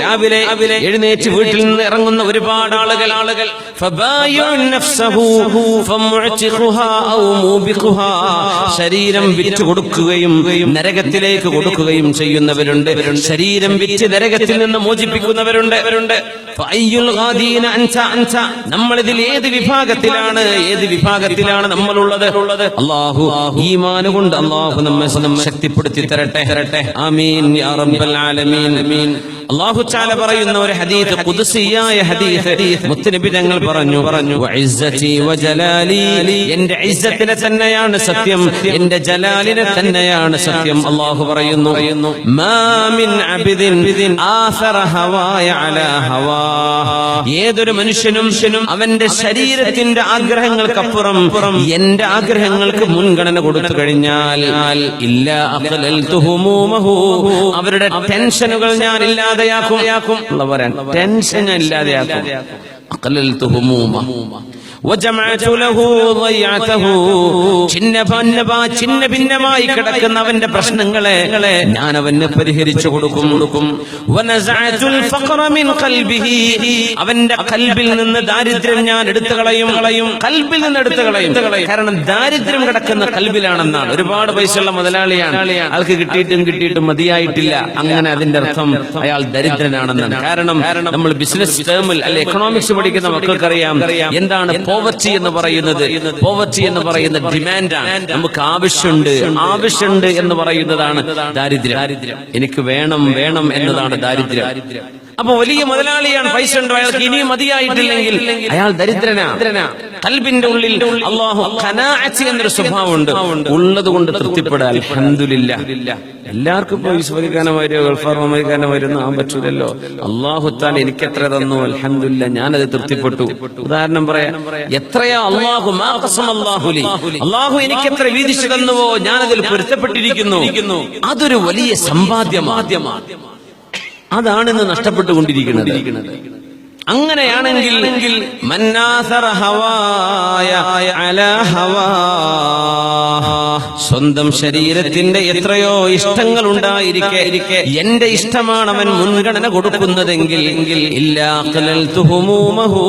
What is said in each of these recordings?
രാവിലെ എഴുന്നേറ്റ് വീട്ടിൽ നിന്ന് ഇറങ്ങുന്ന ഒരുപാട് ആളുകൾ ശരീരം വിറ്റ് കൊടുക്കുകയും നരകത്തിലേക്ക് കൊടുക്കുകയും ചെയ്യുന്നവരുണ്ട്. ശരീരം വിറ്റ് നരകത്തിൽ നിന്ന് മോചിപ്പിക്കുന്നവരുണ്ട്. നമ്മളിതിൽ ഏത് വിഭാഗത്തിലാണ് നമ്മളുള്ളത്? അല്ലാഹു ഈമാൻ കൊണ്ട് അല്ലാഹു നമ്മെ ശക്തിപ്പെടുത്തി തരട്ടെ. ആമീൻ യാ റബ്ബൽ ആലമീൻ. അല്ലാഹു തആല പറയുന്ന ഒരു ഹദീസ്, ഖുദ്സിയായ ഹദീസ്, മുത്തനബി തങ്ങൾ പറഞ്ഞു വഇസ്സതി വജലാലി, എന്റെ ഇസ്സത്തിനെ തന്നെയാണ് സത്യം, എന്റെ ജലാലിനെ തന്നെയാണ് സത്യം. അല്ലാഹു പറയുന്നു മാ മിൻ അബ്ദിൻ ആസറ ഹവായ അലാ ഹവാ, ഏതൊരു മനുഷ്യനും അവന്റെ ശരീരത്തിന്റെ ആഗ്രഹങ്ങൾക്കപ്പുറം എന്റെ ആഗ്രഹങ്ങൾക്ക് മുൻഗണന കൊടുത്തു കഴിഞ്ഞാൽ ഇല്ലാ അഖലൽതുഹുമൂമഹു, അവരുടെ ടെൻഷനുകൾ ഞാൻ ഇല്ലാതെയാക്കും. ടെൻഷൻ ഇല്ലാതെയാക്കും. ചിന്ന ഭിന്നമായി കിടക്കുന്ന അവന്റെ പ്രശ്നങ്ങളെ ഞാൻ അവന് പരിഹരിച്ചു കൊടുക്കും. അവന്റെ കൽബിൽ നിന്ന് ദാരിദ്ര്യം ഞാൻ എടുത്തു കളയും. കൽബിൽ നിന്ന് എടുത്തു കളയും. കാരണം ദാരിദ്ര്യം കിടക്കുന്ന കൽബിലാണെന്നാണ്. ഒരുപാട് പൈസയുള്ള മുതലാളിയാണ്, ആൾക്ക് കിട്ടിയിട്ടും മതിയായിട്ടില്ല. അങ്ങനെ അതിന്റെ അർത്ഥം അയാൾ ദരിദ്രനാണെന്നാണ്. കാരണം നമ്മൾ ബിസിനസ് ടേമിൽ അല്ലെ എക്കണോമിക്സ് പഠിക്കുന്ന മക്കൾക്കറിയാം എന്താണ് പോവർട്ടി എന്ന് പറയുന്നത്. പോവർട്ടി എന്ന് പറയുന്ന ഡിമാൻഡാണ്. നമുക്ക് ആവശ്യമുണ്ട് എന്ന് പറയുന്നതാണ് ദാരിദ്ര്യം. എനിക്ക് വേണം എന്നതാണ് ദാരിദ്ര്യം. അപ്പൊ വലിയ മുതലാളിയാണ്, പൈസ ഉണ്ടോ, അയാൾക്ക് ഇനിയും മതിയായിട്ടില്ലെങ്കിൽ അയാൾ ദരിദ്രനാ. ഖൽബിന്റെ ഉള്ളിൽ അല്ലാഹു ഖനാഅത്ത് എന്നൊരു സ്വഭാവമുണ്ട്. ഉള്ളത് കൊണ്ട് തൃപ്തിപ്പെടുക. അൽഹംദുലില്ലാഹ്. എല്ലാവർക്കും ഇപ്പൊ വിശ്വസിക്കാനമാരോ ഗൾഫാർമാരിക്കാനമാരൊന്നും ആവാൻ പറ്റൂലല്ലോ. അല്ലാഹു തആല എനിക്ക് എത്ര തന്നു, അൽഹംദുലില്ലാഹ്, ഞാനത് തൃപ്തിപ്പെട്ടു. ഉദാഹരണം പറയാം, എത്രയാ അല്ലാഹു മാ ഖസമല്ലാഹു ലി, അല്ലാഹു എനിക്ക് എത്ര വീതിച്ചു തന്നുവോ ഞാനതിൽ പൊരുത്തപ്പെട്ടിരിക്കുന്നു. അതൊരു വലിയ സമ്പാദ്യമാണ്. അതാണിന്ന് നഷ്ടപ്പെട്ടുകൊണ്ടിരിക്കുന്നത്. അങ്ങനെയാണെങ്കിൽ മന്നാസറ ഹവായ അലാ ഹവാ, സ്വന്തം ശരീരത്തിന്റെ എത്രയോ ഇഷ്ടങ്ങൾ ഉണ്ടായിരിക്കെ എന്റെ ഇഷ്ടമാണ് അവൻ മുൻഗണന കൊടുക്കുന്നതെങ്കിൽ ഇല്ലാ ഖലൽതുഹുമൂമഹു,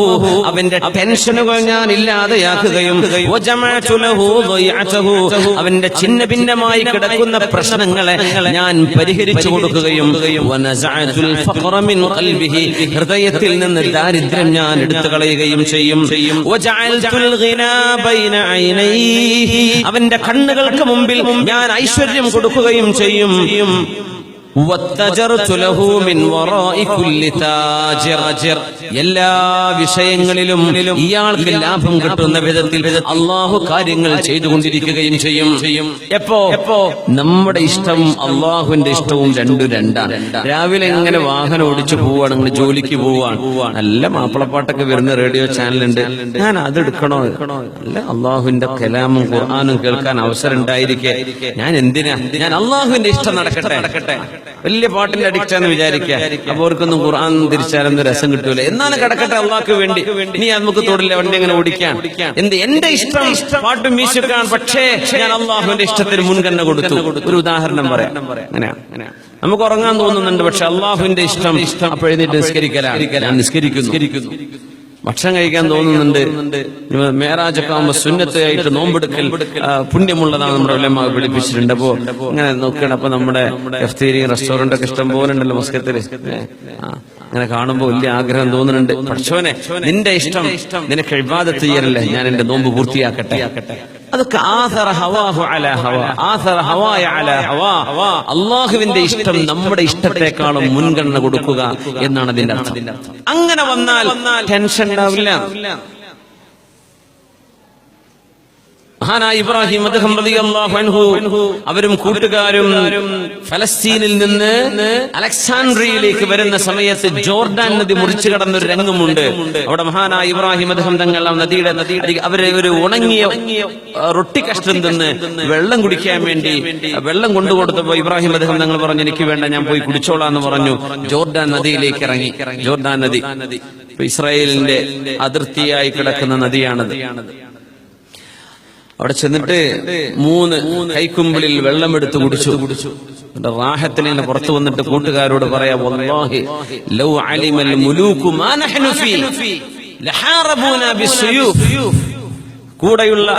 അവന്റെ ടെൻഷനുകൾ ഞാൻ ഇല്ലാതെയാക്കുകയും വജമഅതു ലഹു ദയഅതഹു, അവന്റെ ചിന്ന ഭിന്നമായി കിടക്കുന്ന പ്രശ്നങ്ങളെ ഞാൻ പരിഹരിച്ചു കൊടുക്കുകയും വനസഅതുൽ ഫഖറ മിൻ ഖൽബിഹി, ഹൃദയത്തിൽ നിന്ന് ദാരിദ്ര്യം ഞാൻ എടുത്തു കളയുകയും ചെയ്യും. വജഅൽതുൽ ഗിനാ ബൈന ഐനൈഹി, അവന്റെ കണ്ണുകൾക്ക് മുമ്പിൽ ഞാൻ ഐശ്വര്യം കൊടുക്കുകയും ചെയ്യും. എല്ലാ വിഷയങ്ങളിലും ഇയാൾക്ക് ലാഭം കിട്ടുന്ന വിധത്തിൽ അള്ളാഹു കാര്യങ്ങൾ ചെയ്തുകൊണ്ടിരിക്കുകയും ചെയ്യും. എപ്പോ നമ്മുടെ ഇഷ്ടം അള്ളാഹുവിന്റെ ഇഷ്ടവും രണ്ടാണ്. രാവിലെ ഇങ്ങനെ വാഹനം ഓടിച്ചു പോവാണ്, ജോലിക്ക് പോവാണ്, നല്ല മാപ്പിളപ്പാട്ടൊക്കെ വരുന്ന റേഡിയോ ചാനലുണ്ട്, ഞാൻ അതെടുക്കണോ? അല്ല, അള്ളാഹുവിന്റെ കലാമും ഖുർആനും കേൾക്കാൻ അവസരം ഉണ്ടായിരിക്കെ ഞാൻ എന്തിനാ, ഞാൻ അള്ളാഹുവിന്റെ ഇഷ്ടം നടക്കട്ടെ. വലിയ പാട്ടിന്റെ അഡിക്റ്റാന്ന് വിചാരിക്കുക. അപ്പൊ അവർക്കൊന്നും ഖുർആൻ തിരിച്ചാലൊന്നും രസം കിട്ടൂല. എന്നാലും കിടക്കട്ടെ അള്ളാഹ്ക്ക് വേണ്ടി. നീ നമുക്ക് തൊടില്ല, വണ്ടി അങ്ങനെ ഓടിക്കാൻ. എന്റെ ഇഷ്ടം പാട്ടും മ്യൂസിക്കാണ്, പക്ഷേ ഞാൻ അള്ളാഹുവിന്റെ ഇഷ്ടത്തിന് മുൻഗണന കൊടുത്തു. ഒരു ഉദാഹരണം പറയാം. അങ്ങനെയാ നമുക്ക് ഉറങ്ങാൻ തോന്നുന്നുണ്ട്, പക്ഷെ അള്ളാഹുവിന്റെ ഇഷ്ടം അപ്പോഴെഴുന്നേറ്റ് നിസ്കരിക്കലാണ്. നിസ്കരിക്കുന്നു. ഭക്ഷണം കഴിക്കാൻ തോന്നുന്നുണ്ട്. മേറാജൊക്കെ ആകുമ്പോൾ സുന്നത്തായിട്ട് നോമ്പെടുക്കൽ പുണ്യമുള്ളതാണ് നമ്മുടെ ഉലമാ പഠിപ്പിച്ചിട്ടുണ്ട്. അപ്പോ ഇങ്ങനെ നോക്കണം. അപ്പൊ നമ്മുടെ കഫ്തീരി റെസ്റ്റോറന്റ് ഒക്കെ ഇഷ്ടം പോലെ ഉണ്ടല്ലോ മസ്കത്തിൽ. അങ്ങനെ കാണുമ്പോ വലിയ ആഗ്രഹം തോന്നുന്നുണ്ട്. പഠിച്ചോനെ, നിന്റെ ഇഷ്ടം, നിനക്ക് ഇബാദത്ത് ചെയ്യലല്ലേ, ഞാൻ എന്റെ നോമ്പ് പൂർത്തിയാക്കട്ടെ. അതൊക്കെ അള്ളാഹുവിന്റെ ഇഷ്ടം നമ്മുടെ ഇഷ്ടത്തെക്കാളും മുൻഗണന കൊടുക്കുക എന്നാണ് അതിന്റെ അർത്ഥം. അങ്ങനെ വന്നാൽ ടെൻഷൻ ഉണ്ടാവില്ല. മഹാനായ ഇബ്രാഹിം അദ്ദേഹം റളിയല്ലാഹു അൻഹു അവരും കൂട്ടുകാരും ഫലസ്തീനിൽ നിന്ന് അലക്സാൻഡ്രിയയിലേക്ക് വരുന്ന സമയത്ത് ജോർഡാൻ നദി മുറിച്ചു കടന്ന ഒരു രംഗമുണ്ട്. അവിടെ മഹാനായ ഇബ്രാഹിം അദ്ദേഹം തങ്ങൾ നദിയുടെ അവരെ ഒരു ഉണങ്ങിയ റൊട്ടി കഷ്ണം തിന്ന് വെള്ളം കുടിക്കാൻ വേണ്ടി വെള്ളം കൊണ്ടുകൊടുത്തപ്പോ ഇബ്രാഹിം അദ്ദേഹം തങ്ങൾ പറഞ്ഞു, എനിക്ക് വേണ്ട, ഞാൻ പോയി കുടിച്ചോളാന്ന് പറഞ്ഞു. ജോർഡാൻ നദിയിലേക്ക് ഇറങ്ങി. ജോർഡാൻ നദി ഇസ്രായേലിന്റെ അതിർത്തിയായി കിടക്കുന്ന നദിയാണത്. അവിടെ ചെന്നിട്ട് 3 കൈക്കുമ്പിളിൽ വെള്ളമെടുത്ത് കുടിച്ചു. റാഹത്തിൽ ഇങ്ങനെ പുറത്തു വന്നിട്ട് കൂട്ടുകാരോട് പറയാ, വല്ലാഹി ലൗ അലിമൽ മുലൂകു മാ നഹ്നു ഫീ ലഹാറബൂനാ ബിസ്സുയൂഫ്. കൂടെയുള്ള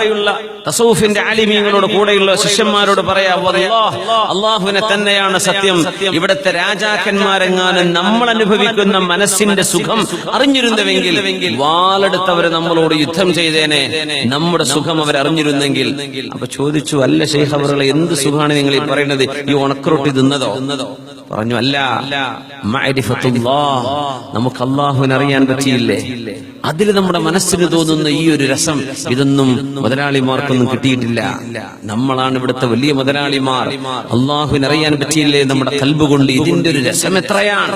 തസൗഫിന്റെ ആലിമീങ്ങളോട്, കൂടെയുള്ള ശിഷ്യന്മാരോട് പറയാ, വല്ലാഹ് അല്ലാഹുവിനെ തന്നെയാണ് സത്യം, ഇവിടത്തെ രാജാക്കന്മാരെങ്ങാനും നമ്മൾ അനുഭവിക്കുന്ന മനസ്സിന്റെ സുഖം അറിഞ്ഞിരുന്നുവെങ്കിൽ വാളെടുത്തവരെ നമ്മളോട് യുദ്ധം ചെയ്തേനെ, നമ്മുടെ സുഖം അവരറിഞ്ഞിരുന്നെങ്കിൽ. അപ്പൊ ചോദിച്ചു, അല്ല ശൈഖ് അവറുകളെ, എന്ത് സുഖമാണ് നിങ്ങൾ ഈ പറയുന്നത്? ഈ ഉണക്കറൊട്ടി തിന്നതോ? പറഞ്ഞു, അല്ല, മഅരിഫത്തുല്ലാഹ്, നമുക്ക് അല്ലാഹുവിനെ അറിയാൻ പറ്റിയില്ലേ, അതിൽ നമ്മുടെ മനസ്സിന് തോന്നുന്ന ഈ ഒരു രസം, ഇതൊന്നും മുതലാളിമാർക്കൊന്നും കിട്ടിയിട്ടില്ല. നമ്മളാണ് ഇവിടുത്തെ വലിയ മുതലാളിമാർ. അല്ലാഹുവിനെ അറിയാൻ പറ്റിയില്ലേ നമ്മുടെ ഖൽബ് കൊണ്ട്? ഇതിന്റെ ഒരു രസം എത്രയാണ്,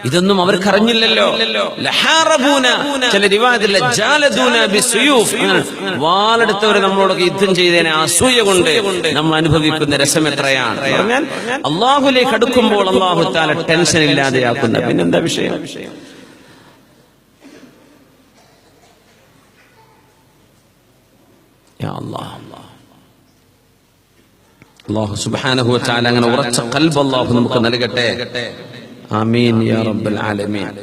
ഇതൊന്നും അവർക്ക് അറിഞ്ഞില്ലല്ലോ. ലഹാറബൂന, ചില റിവായത്തിൽ ജാലദൂന ബിസ്സുയൂഫ്, വാളെടുത്തവരെ നമ്മളോടൊക്കെ യുദ്ധം ചെയ്തതിനെ അസൂയ കൊണ്ട് നമ്മൾ അനുഭവിക്കുന്ന രസം എത്രയാണ്. പറഞ്ഞാൽ അല്ലാഹുവിലേക്ക് അടുക്കുമ്പോൾ അല്ലാഹു തആല ടെൻഷൻ ഇല്ലാതെയാക്കുന്ന, പിന്നെന്താ വിഷയം? യാ അല്ലാഹ്, അല്ലാഹു സുബ്ഹാനഹു വ തആല അങ്ങനെ ഉറച്ച ഖൽബ് അല്ലാഹു നമുക്ക് നൽകട്ടെ. ആമീൻ യാ റബ്ബൽ ആലമീൻ.